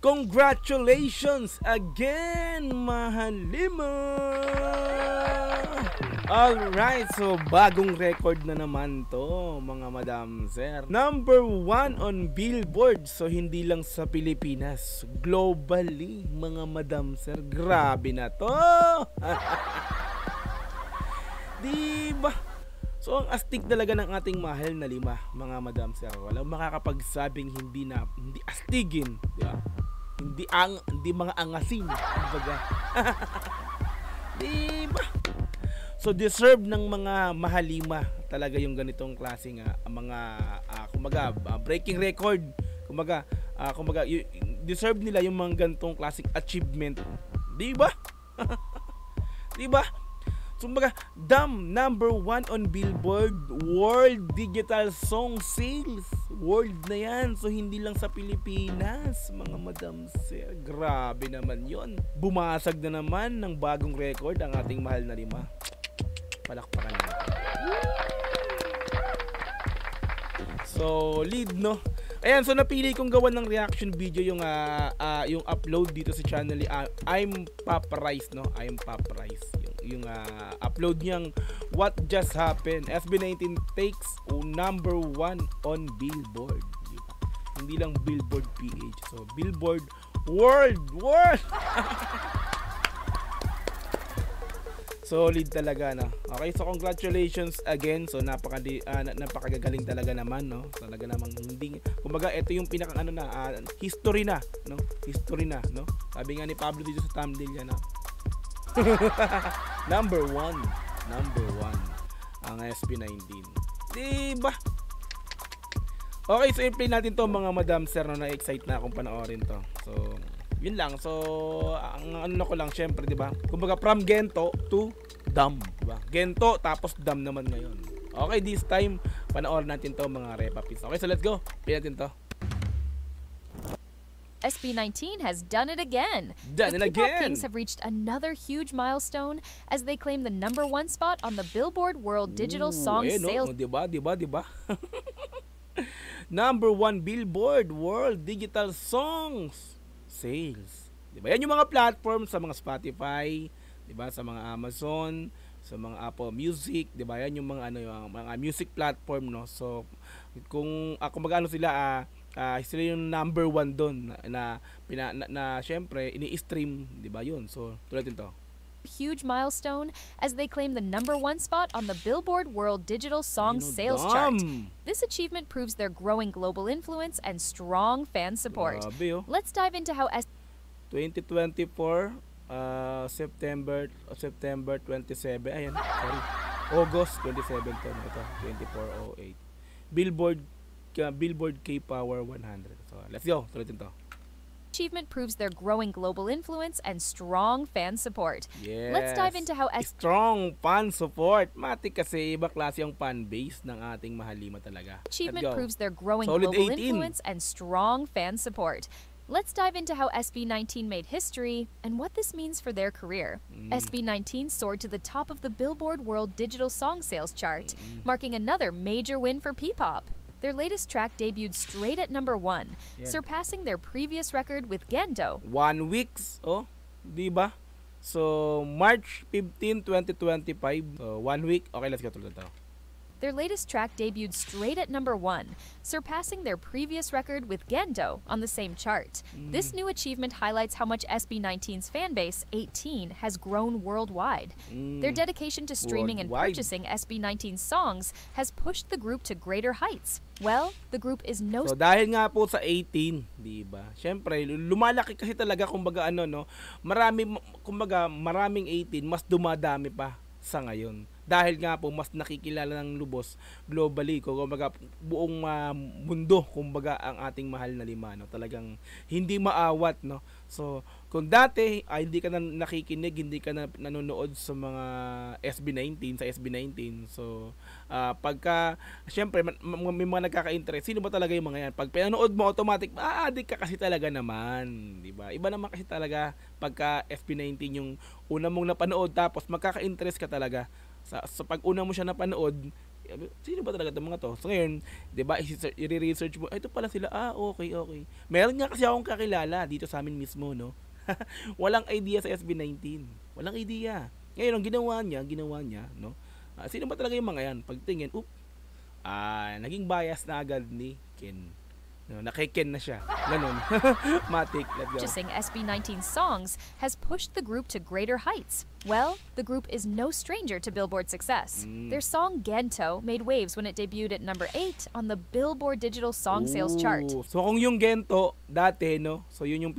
Congratulations again, Mahalima! Alright, so bagong record na naman to, mga madam sir. Number 1 on Billboard. So hindi lang sa Pilipinas, globally, mga madam sir. Grabe na to! Diba? So ang astig talaga ng ating mahal na lima, mga madam sir. Walang makakapagsabing hindi astigin, di ba? Hindi mga angasin, kumbaga. Diba? So deserve ng mga mahalima talaga yung ganitong klaseng mga kumbaga breaking record, kumbaga deserve nila yung mga ganitong klaseng achievement. Di ba? Di ba? So kumbaga, Dam number 1 on Billboard World Digital Song Sales. World na yan. So hindi lang sa Pilipinas, mga madam sir. Grabe naman yon. Bumasag na naman ng bagong record ang ating mahal na lima. Palakpakan natin. So, lead, no? Ayan, so napili kong gawan ng reaction video yung upload dito sa channel ni I'm Papa Rice, no? I'm Papa Rice. Yung upload niyang What Just Happened. SB19 takes number 1 on Billboard. Diba? Hindi lang Billboard PH. So, Billboard World! Solid talaga, no? Okay, so congratulations again. So napakagagaling talaga naman, no? Talaga namang hindi, kumbaga ito yung pinakang history na, no? History na, no? Sabi nga ni Pablo dito sa thumbnail niya, no? Number 1 ang SB19. Diba? Okay, so i-play natin to, mga madam sir, no? Na-excite na akong panoorin to. So yun lang. So ang ano ko lang syempre, 'di ba? Kumbaga from Gento to Dam, 'di ba? Gento tapos Dam naman ngayon. Okay, this time panoorin natin 'to, mga repapis. Okay, so let's go. Play natin 'to. SB19 has done it again. Done it again. The Kings have reached another huge milestone as they claim the number 1 spot on the Billboard World Digital Song Sales. No? Diba? Number 1 Billboard World Digital Songs Sales. Diba? Yan yung mga platform sa mga Spotify, diba? Sa mga Amazon, sa mga Apple Music, diba? Yan yung mga yung mga music platform, no. So kung magano sila sila yung number 1 doon na syempre ini-stream, diba? Yun. So tuloy natin to. Huge milestone as they claim the number 1 spot on the Billboard World Digital Song Sales chart. This achievement proves their growing global influence and strong fan support. Grabe, oh. Let's dive into how 2024 September 27. Ayan, sorry. August 27 to, ito 2408. Billboard K-Power 100. So, let's go. Tuloy to. Achievement proves their growing global influence and strong fan support. Yes. Let's dive into how strong fan support. Matik kasi iba klase yung fan base ng ating mahalima talaga. Achievement proves their growing Solid global 18. influence and strong fan support. Let's dive into how SB19 made history and what this means for their career. SB19 soared to the top of the Billboard World Digital Song Sales chart, marking another major win for P-pop. Their latest track debuted straight at number 1, surpassing their previous record with Gento. 1 weeks, diba? So, March 15, 2025. So, 1 week. Okay, let's go to to. Their latest track debuted straight at number 1, surpassing their previous record with Gento on the same chart. This new achievement highlights how much SB19's fanbase, 18, has grown worldwide. Their dedication to streaming and purchasing SB19 songs has pushed the group to greater heights. Well, the group is no... So, dahil nga po sa 18, di ba? Syempre, lumalaki kasi talaga, kumbaga maraming 18, mas dumadami pa sa ngayon. Dahil nga po mas nakikilala ng lubos globally, kumbaga buong mundo, kumbaga ang ating mahal na lima, no? Talagang hindi maawat, no? So kung dati hindi ka na nakikinig, hindi ka na nanonood sa mga SB19, sa SB19, so pagka syempre may mga nagkaka-interest, sino ba talaga yung mga yan? Pag pinanood mo, automatic adik ka kasi talaga naman, di ba? Iba naman kasi talaga pagka SB19 yung una mong napanood, tapos magkaka-interest ka talaga sa pag una mo siya napanood, Sino ba talaga itong mga to? So ngayon, 'di ba, i-research mo, ito pala sila. Okay, okay. Meron nga kasi akong kakilala dito sa amin mismo, no. Walang idea sa SB19. Walang idea. Ngayon ang ginawa niya, no. Sino ba talaga yung mga yan? Pagtingin, naging bias na agad ni Ken. No, nakiken na siya. Ganun. Matik, let's go. Purchasing SB19's songs has pushed the group to greater heights. Well, the group is no stranger to Billboard success. Their song Gento made waves when it debuted at number 8 on the Billboard Digital Song Sales Chart. So kung yung Gento dati, no, so yun yung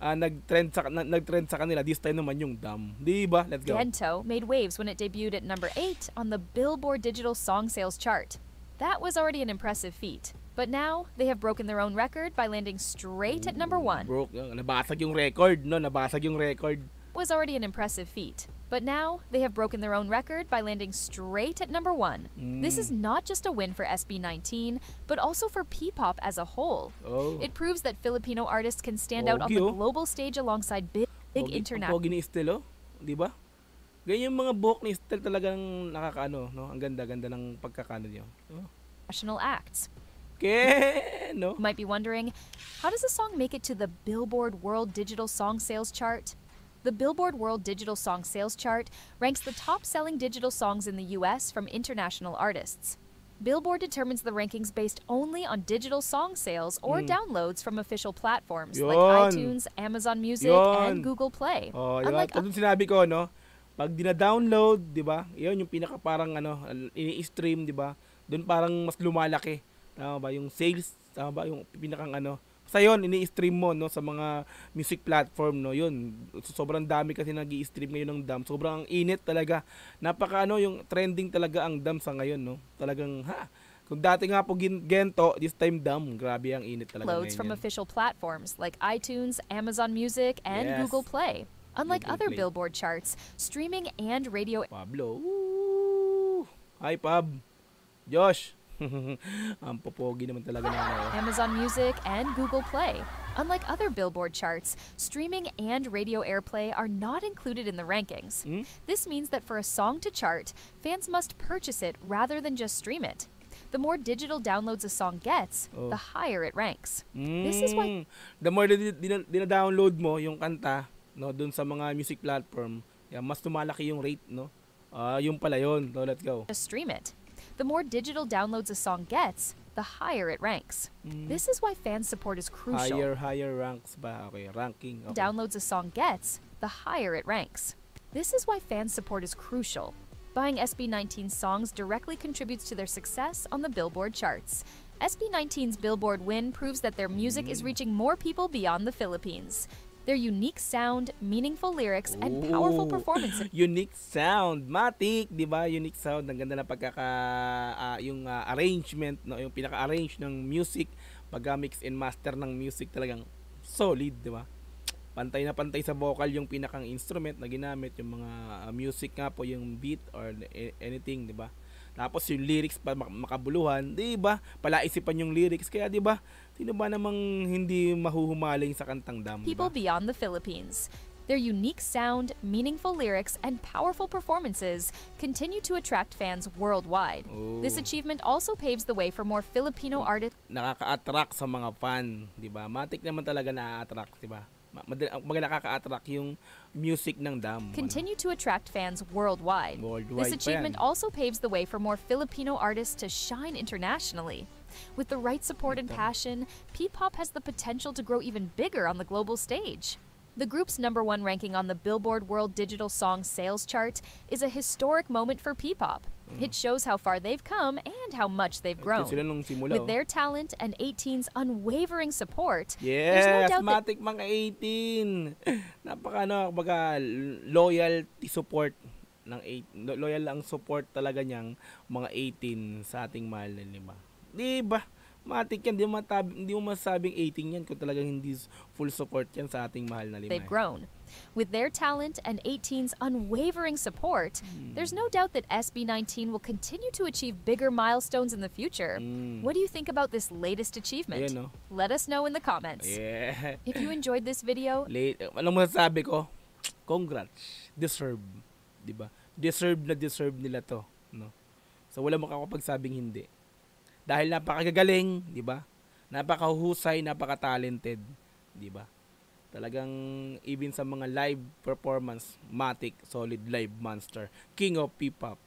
nagtrend sa kanila. This time naman yung Dam, di ba? Let's go. Gento made waves when it debuted at number 8 on the Billboard Digital Song Sales Chart. That was already an impressive feat. But now, they have broken their own record by landing straight at number 1. Nabasag yung record, no? Nabasag yung record. Was already an impressive feat. But now, they have broken their own record by landing straight at number 1. This is not just a win for SB19, but also for P-pop as a whole. It proves that Filipino artists can stand out on the global stage alongside big international. Pogi ni Estelle, di ba? Ganyan yung mga buhok ni Estelle talagang nakakaano, no? Ang ganda-ganda ng pagkakano niyo. National acts. No? You might be wondering, how does a song make it to the Billboard World Digital Song Sales Chart? The Billboard World Digital Song Sales Chart ranks the top-selling digital songs in the US from international artists. Billboard determines the rankings based only on digital song sales or downloads from official platforms like iTunes, Amazon Music, and Google Play. Unlike sinabi ko, no? Pag dina-download, 'di ba? 'Yon yung pinaka parang ini-stream, 'di ba? Doon parang mas lumalaki. Tama ba yung sales? Tama ba yung pinakang Sa 'yon ini-stream mo, no, sa mga music platform, no. 'Yun. Sobrang dami kasi nag-i-stream ngayon ng Dam. Sobrang init talaga. Napaka yung trending talaga ang Dam sa ngayon, no. Talagang kung dati nga po Gento, this time Dam. Grabe ang init talaga ngayon. Loads from official platforms like iTunes, Amazon Music, and Google Play. Unlike other Billboard charts, streaming and radio... Pablo. Hi, Pab. Josh. Ang popogi naman talaga na. Amazon Music and Google Play. Unlike other Billboard charts, streaming and radio airplay are not included in the rankings. This means that for a song to chart, fans must purchase it rather than just stream it. The more digital downloads a song gets, the higher it ranks. This is why... The more dina-download mo yung kanta, no, dun sa mga music platform, mas tumalaki yung rate, no? Yung pala yun. No, let's go. Just stream it. The more digital downloads a song gets, the higher it ranks. This is why fan support is crucial. Higher ranks ba? Okay, ranking. Okay. Downloads a song gets, the higher it ranks. This is why fan support is crucial. Buying SB19 songs directly contributes to their success on the Billboard charts. SB19's Billboard win proves that their music is reaching more people beyond the Philippines. Their unique sound, meaningful lyrics, and powerful performances. Unique sound, matik, 'di ba? Unique sound, ang ganda na arrangement, no, yung pinaka-arrange ng music, pag-mix and master ng music talagang solid, 'di ba? Pantay na pantay sa vocal yung pinakang instrument na ginamit, yung mga music nga po, yung beat or anything, 'di ba? Tapos yung lyrics pa makabuluhan, 'di ba? Palaisipan yung lyrics, kaya 'di ba? Sino ba namang hindi mahuhumaling sa kantang Dam? People beyond the Philippines. Their unique sound, meaningful lyrics, and powerful performances continue to attract fans worldwide. This achievement also paves the way for more Filipino artists. Nakaka-attract sa mga fan, 'di ba? Matik naman talaga na-attract, 'di ba? Nakaka-attract yung music ng Dam. Continue to attract fans worldwide. This achievement also paves the way for more Filipino artists to shine internationally. With the right support and passion, P-pop has the potential to grow even bigger on the global stage. The group's #1 ranking on the Billboard World Digital Song Sales Chart is a historic moment for P-pop. It shows how far they've come and how much they've grown. With their talent and 18's unwavering support, there's no doubt matik mga 18. Loyalty support ng 8. Loyal ang support talaga niyang mga 18 sa ating mahal na Lima. 'Di ba? Matik yan, hindi mo masabing 18 yan kung talagang hindi full support yan sa ating mahal na Lima. They've grown. With their talent and 18's unwavering support, there's no doubt that SB19 will continue to achieve bigger milestones in the future. What do you think about this latest achievement? Ayan, no? Let us know in the comments. Yeah. If you enjoyed this video, anong masasabi ko? Congrats. Deserve. 'Di ba? Deserve nila to. no? So wala makapagsabing hindi. Dahil napakagagaling, 'di ba? Napakahusay, napaka-talented, 'di ba? Talagang even sa mga live performance, matic, solid live monster, king of P-pop,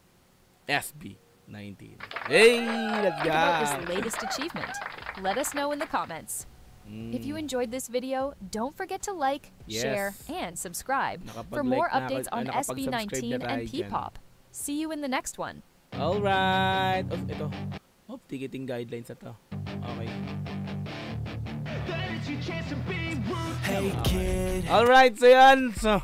SB19. Hey, let's go! About this latest achievement? Let us know in the comments. If you enjoyed this video, don't forget to like, share, and subscribe for more updates on SB19 and P-pop. See you in the next one. Alright. Oh, ito. Oh, ticketing guidelines na to. Okay. Hey kid. Alright, so yan. So,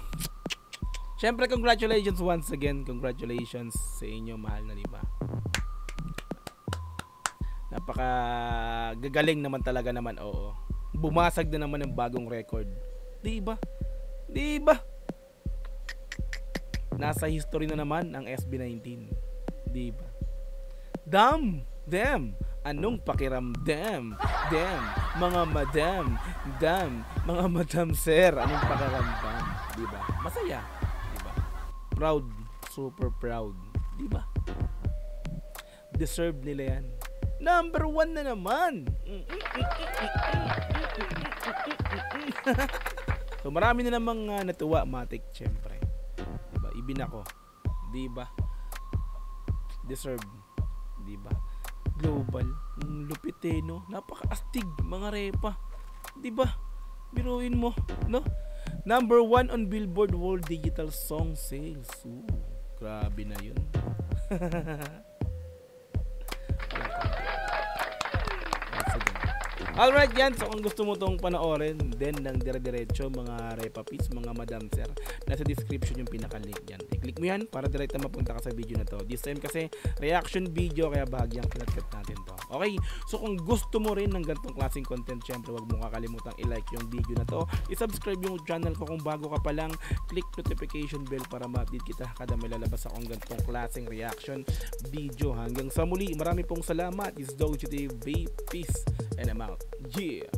syempre, congratulations once again. Congratulations sa inyo, mahal na, diba? Napaka gagaling naman talaga naman, oo. Bumasag na naman ng bagong record. Diba? Diba? Nasa history na naman ang SB19. Diba? Damn! Anong pakiramdam? Damn! Mga madam! Damn! Mga madam sir! Anong pakiramdam? Diba? Masaya. Diba? Proud. Super proud. Diba? Deserve nila yan. Number 1 na naman! So marami na namang natuwa, matik, syempre. Diba? Ibin ako. Diba? Deserve. Diba? Global. Lupit eh, no? Napaka-astig, mga repa. Diba? Biruin mo, no? Number 1 on Billboard World Digital Song Sales. Ooh, grabe na yun. Alright yan, so kung gusto mo tong panoorin then ng dire-diretso mga repapis, mga madam sir, nasa description yung pinaka-link yan. I-click mo yan para direkta mapunta ka sa video na to. This time kasi reaction video kaya bahagyang kinatkat natin to. Okay, so kung gusto mo rin ng ganitong klaseng content, syempre wag mo kakalimutang i-like yung video na to, i-subscribe yung channel ko kung bago ka pa lang, click notification bell para ma-update kita kada may lalabas akong ganitong klaseng reaction video. Hanggang sa muli, marami pong salamat. This is Dojo TV, peace and I'm out. Yeah.